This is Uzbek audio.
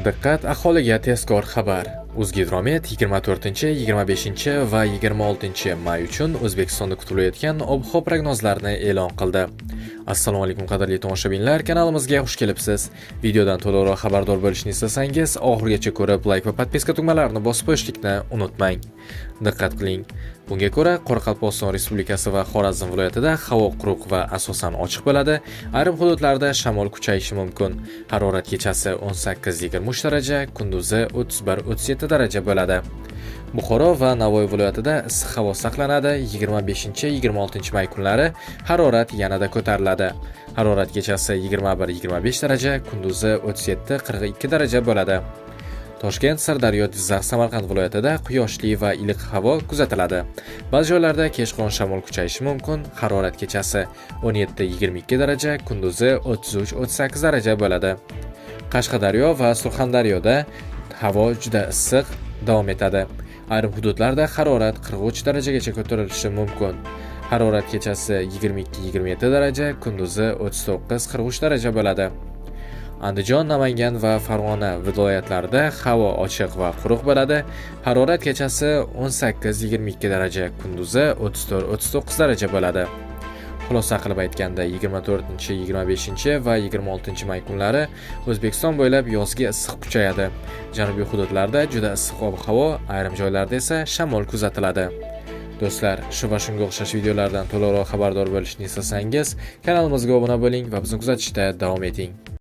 Diqqat, aholiga tezkor xabar. O'zgidromet 24, 25 va 26 may uchun O'zbekistonda kutilayotgan ob-havo prognozlarini e'lon qildi. Assalomu alaykum qadrli tomoshabinlar, kanalimizga xush kelibsiz. Videodan to'liqroq xabardor bo'lishni istasangiz, oxirigacha ko'rib, like va podpiska tugmalarini bosib qo'yishlikni unutmang. Diqqat qiling. Bunga ko'ra, Qoraqalpog'iston Respublikasi va Xorazm viloyatida havo quruq va asosan ochiq bo'ladi. Ayrim hududlarda shamol kuchayishi mumkin. Harorat kechasi 18-23 daraja, kunduzi 31-37 daraja bo'ladi. Buxoro va Navoiy viloyatida issiq havo saqlanadi. 25-26 may kunlari harorat yanada ko'tariladi. Harorat kechasi 21-25 daraja, kunduzi 37-42 daraja bo'ladi. Toshkent, Sirdaryo, Jizzax, Samarqand viloyatida quyoshli va iliq havo kuzatiladi. Ba'zi joylarda kechqurun shamol kuchayishi mumkin. Harorat kechasi 17-22 daraja, kunduzi 33-38 daraja bo'ladi. Qashqadaryo va Surxondaryoda havo juda issiq davom etadi. Ayrim hududlarda harorat 43 darajagacha ko'tarilishi mumkin. Harorat kechasi 22-27 daraja, kunduzi 39-43 daraja bo'ladi. Andijon, Namangan va Farg'ona viloyatlarida havo ochiq va quruq bo'ladi. Harorat kechasi 18-22 daraja, kunduzi 34-39 daraja bo'ladi. Xulosa qilib aytganda, 24, 25 va 26 may kunlari O'zbekiston bo'ylab yozgi issiq kuchayadi. Janubiy hududlarda juda issiq ob-havo, ayrim joylarda esa shamol kuzatiladi. Do'stlar, shu va shunga o'xshash videolardan to'liqroq xabardor bo'lishni istasangiz, kanalimizga obuna bo'ling va bizni kuzatishda davom eting.